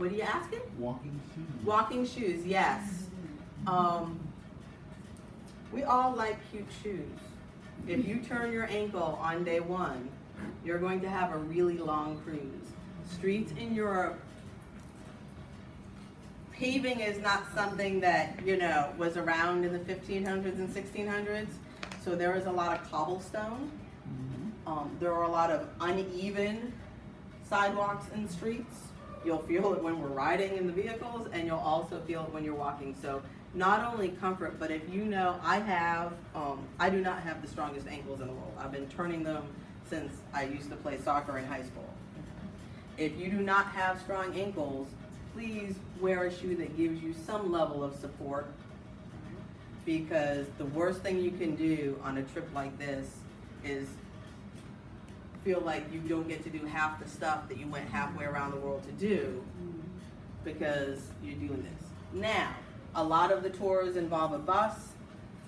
What are you asking? Walking shoes. Walking shoes, yes. We all like cute shoes. If you turn your ankle on day one, you're going to have a really long cruise. Streets in Europe, paving is not something that, was around in the 1500s and 1600s. So there was a lot of cobblestone. There are a lot of uneven sidewalks and streets. You'll feel it when we're riding in the vehicles, and you'll also feel it when you're walking. So not only comfort, but if I do not have the strongest ankles in the world. I've been turning them since I used to play soccer in high school. If you do not have strong ankles, please wear a shoe that gives you some level of support, because the worst thing you can do on a trip like this is feel like you don't get to do half the stuff that you went halfway around the world to do because you're doing this. Now, a lot of the tours involve a bus.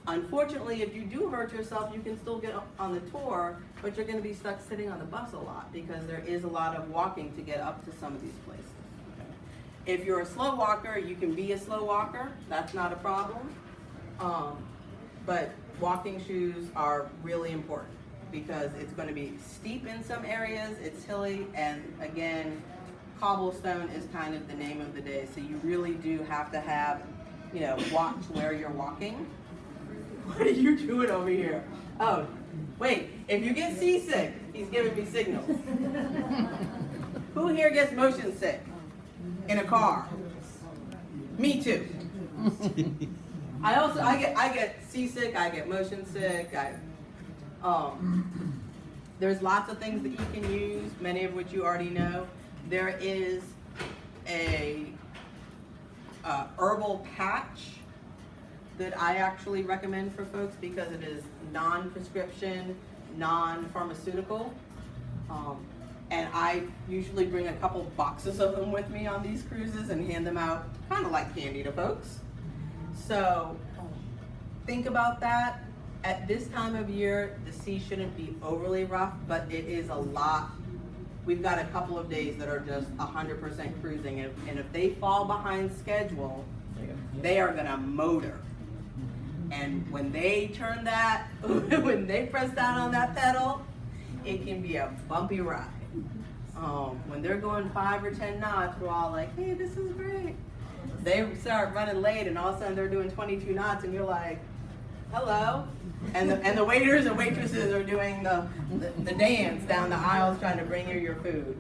Unfortunately, if you do hurt yourself, you can still get on the tour, but you're going to be stuck sitting on the bus a lot because there is a lot of walking to get up to some of these places. If you're a slow walker, you can be a slow walker. That's not a problem. But walking shoes are really important because it's going to be steep in some areas, it's hilly, and again, cobblestone is kind of the name of the day. So you really do have to have, watch where you're walking. What are you doing over here? Oh, wait, if you get seasick, he's giving me signals. Who here gets motion sick in a car? Me too. I get seasick, I get motion sick, there's lots of things that you can use, many of which you already know. There is a herbal patch that I actually recommend for folks because it is non-prescription, non-pharmaceutical. And I usually bring a couple boxes of them with me on these cruises and hand them out kind of like candy to folks. So think about that. At this time of year, the sea shouldn't be overly rough, but it is a lot. We've got a couple of days that are just 100% cruising, and if they fall behind schedule, they are gonna motor. And when they turn that, when they press down on that pedal, it can be a bumpy ride. When they're going 5 or 10 knots, we're all like, hey, this is great. They start running late, and all of a sudden they're doing 22 knots, and you're like, hello. And the waiters and waitresses are doing the dance down the aisles trying to bring you your food.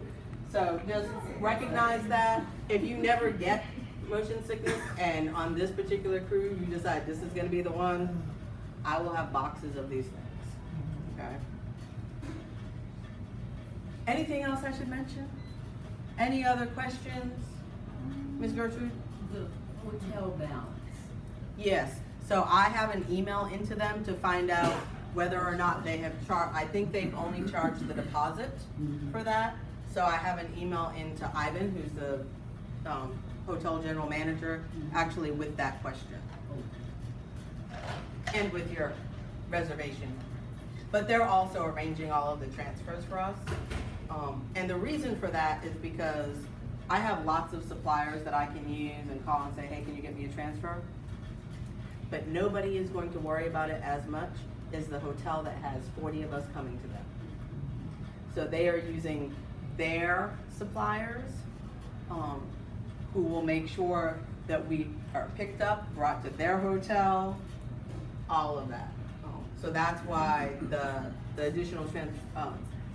So just recognize that. If you never get motion sickness and on this particular cruise you decide this is going to be the one, I will have boxes of these things. Okay. Anything else I should mention? Any other questions? Ms. Gertrude? The hotel balance. Yes. So I have an email into them to find out whether or not they have charged. I think they've only charged the deposit for that. So I have an email into Ivan, who's the hotel general manager, actually with that question. And with your reservation. But they're also arranging all of the transfers for us. And the reason for that is because I have lots of suppliers that I can use and call and say, hey, can you get me a transfer? But nobody is going to worry about it as much as the hotel that has 40 of us coming to them. So they are using their suppliers who will make sure that we are picked up, brought to their hotel, all of that. So that's why the additional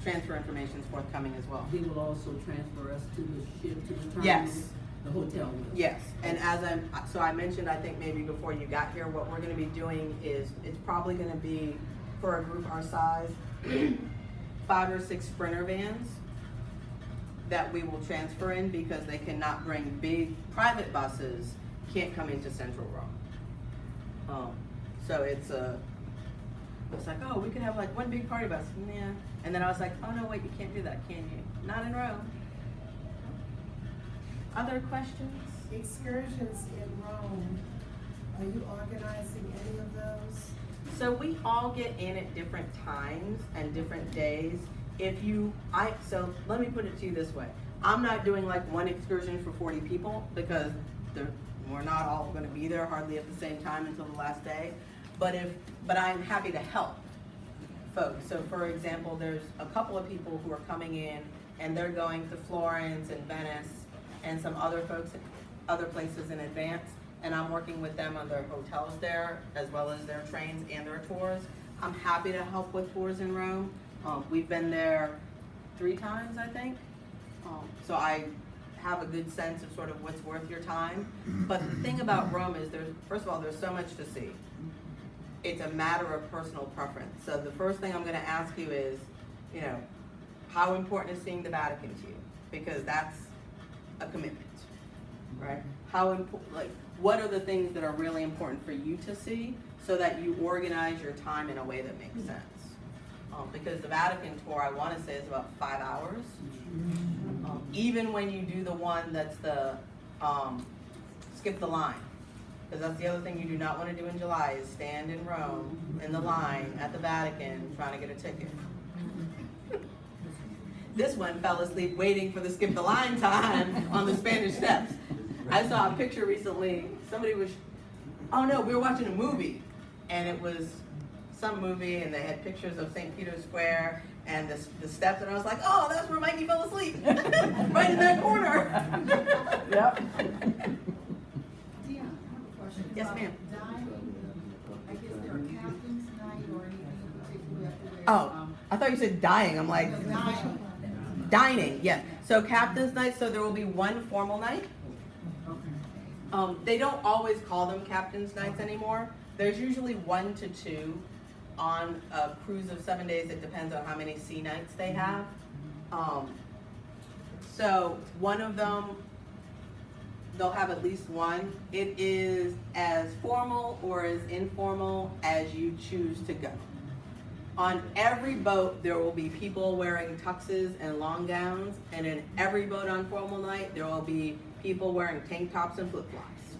transfer information is forthcoming as well. They will also transfer us to the ship, to the terminal? Yes. The hotel will? Yes, and so I mentioned, I think maybe before you got here, what we're gonna be doing is, it's probably gonna be, for a group our size, 5 or 6 Sprinter vans that we will transfer in because they cannot bring big private buses, can't come into Central Rome. So it's like, oh, we could have like one big party bus, yeah. And then I was like, oh no, wait, you can't do that, can you? Not in Rome. Other questions? Excursions in Rome, are you organizing any of those? So we all get in at different times and different days. So let me put it to you this way. I'm not doing like one excursion for 40 people because we're not all gonna be there hardly at the same time until the last day. But I'm happy to help folks. So for example, there's a couple of people who are coming in and they're going to Florence and Venice and some other folks, other places in advance. And I'm working with them on their hotels there, as well as their trains and their tours. I'm happy to help with tours in Rome. We've been there 3 times, I think. So I have a good sense of sort of what's worth your time. But the thing about Rome is first of all, there's so much to see. It's a matter of personal preference. So the first thing I'm gonna ask you is, you know, how important is seeing the Vatican to you? Because that's a commitment, right? What are the things that are really important for you to see so that you organize your time in a way that makes sense? Because the Vatican tour, I want to say, is about 5 hours. Even when you do the one that's the skip the line, because that's the other thing you do not want to do in July is stand in Rome in the line at the Vatican trying to get a ticket. This one fell asleep waiting for the skip the line time on the Spanish Steps. I saw a picture recently, we were watching a movie, and it was some movie, and they had pictures of St. Peter's Square and the steps, and I was like, oh, that's where Mikey fell asleep, right in that corner. Yep. Deanna, I have a question. Yes, about ma'am. Dining, I guess there are captain's night or anything particular you have to wear. Oh, I thought you said dying. I'm like, Dining. dining, yes. So Captain's Night, so there will be one formal night. They don't always call them Captain's Nights anymore. There's usually 1 to 2 on a cruise of 7 days. It depends on how many sea nights they have. So one of them, they'll have at least one. It is as formal or as informal as you choose to go. On every boat, there will be people wearing tuxes and long gowns, and in every boat on formal night, there will be people wearing tank tops and flip-flops.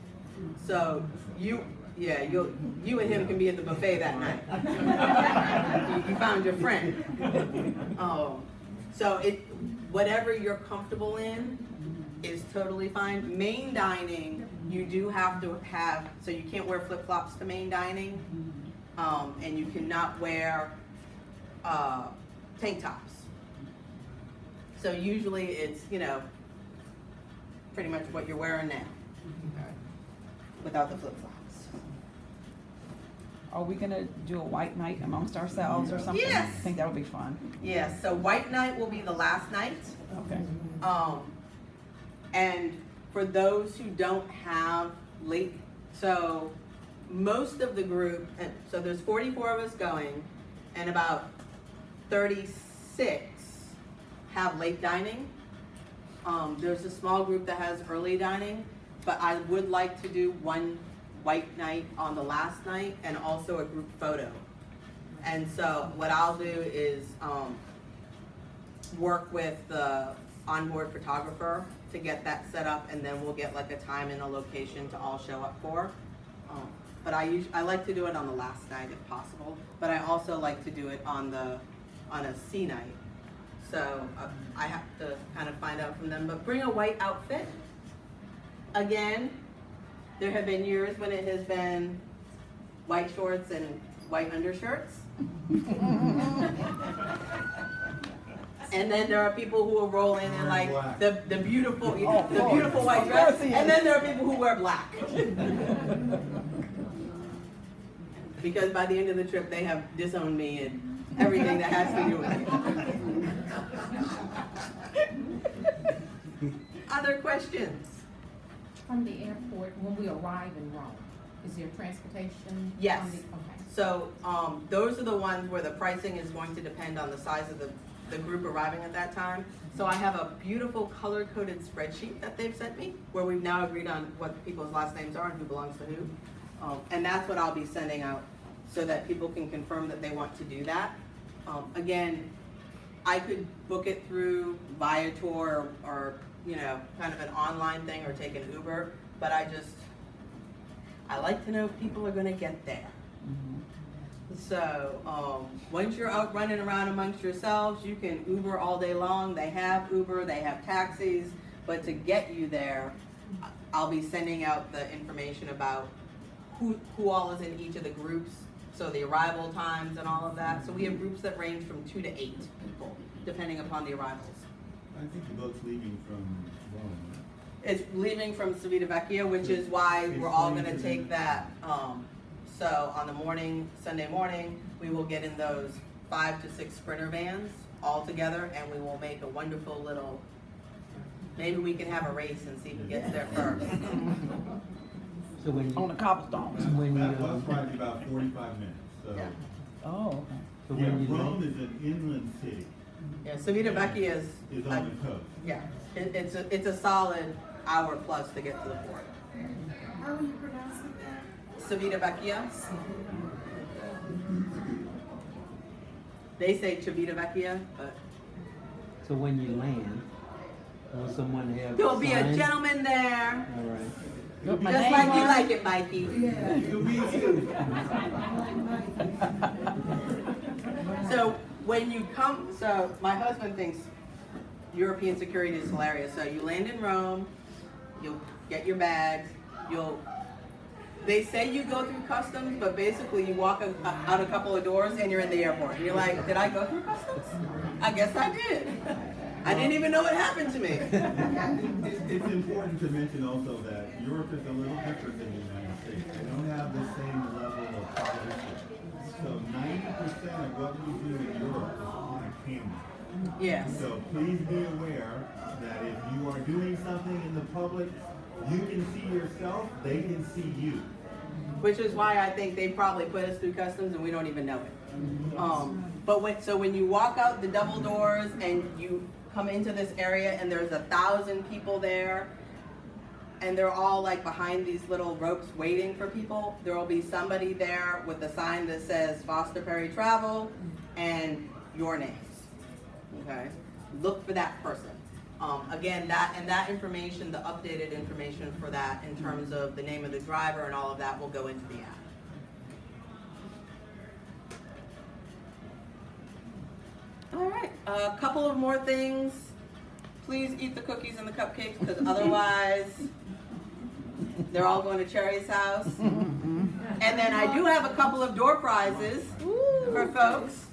So you and him can be at the buffet that night. You found your friend. So whatever you're comfortable in is totally fine. Main dining, you do have to have, so you can't wear flip-flops to main dining, and you cannot wear tank tops. So usually it's, pretty much what you're wearing now, without the flip-flops. Are we gonna do a white night amongst ourselves or something? Yes. I think that would be fun. Yes, so white night will be the last night. Okay. And for those who don't have so most of the group, and so there's 44 of us going, and about 36 have late dining. There's a small group that has early dining, but I would like to do one white night on the last night and also a group photo. And so what I'll do is work with the onboard photographer to get that set up, and then we'll get like a time and a location to all show up for. But I like to do it on the last night if possible, but I also like to do it on a sea night. So I have to kind of find out from them, but bring a white outfit. Again, there have been years when it has been white shorts and white undershirts. And then there are people who will roll in like the beautiful white dress, and then there are people who wear black. Because by the end of the trip, they have disowned me and everything that has to do with it. Other questions? From the airport, when we arrive in Rome, is there transportation? Yes. Okay. So those are the ones where the pricing is going to depend on the size of the group arriving at that time. So I have a beautiful color-coded spreadsheet that they've sent me where we've now agreed on what people's last names are and who belongs to who. And that's what I'll be sending out so that people can confirm that they want to do that. Again, I could book it through Viator or kind of an online thing or take an Uber, but I like to know if people are gonna get there. So, once you're out running around amongst yourselves, you can Uber all day long. They have Uber, they have taxis, but to get you there, I'll be sending out the information about who all is in each of the groups, so the arrival times and all of that. So we have groups that range from 2 to 8 people, depending upon the arrivals. I think the boat's leaving from Rome. It's leaving from Civitavecchia, which is why we're all gonna take that, so on the morning, Sunday morning, we will get in those 5 to 6 Sprinter vans all together, and we will make a wonderful little, maybe we can have a race and see who gets there first. So when On the you, cobblestones. when you, That bus ride is about 45 minutes, so. Yeah. Oh, okay. so Yeah, when you Rome land, is an inland city, Yeah, Civitavecchia is, is on the coast. yeah, it's a solid hour plus to get to the port. How will you pronounce it again? Civitavecchia, they say Civitavecchia, but so when you land, will someone have there'll be a signs? gentleman there, All right. Look, my just name like you on like it, Mikey. Yeah. You'll be too. So when you come, so my husband thinks European security is hilarious. So you land in Rome, you'll get your bags, they say you go through customs, but basically you walk out a couple of doors and you're in the airport. And you're like, did I go through customs? I guess I did. I didn't even know what happened to me. It's important to mention also that Europe is a little different than the United States. They don't have the same level of privacy. So 90% of what we do in Europe is on camera. Yes. So please be aware that if you are doing something in the public, you can see yourself, they can see you. Which is why I think they probably put us through customs and we don't even know it. But when you walk out the double doors and you come into this area and there's 1,000 people there, and they're all like behind these little ropes waiting for people, there will be somebody there with a sign that says Foster Perry Travel and your names. Okay? Look for that person. Again, that information, the updated information for that in terms of the name of the driver and all of that will go into the app. All right, a couple of more things. Please eat the cookies and the cupcakes because otherwise they're all going to Cherry's house. And then I do have a couple of door prizes for folks.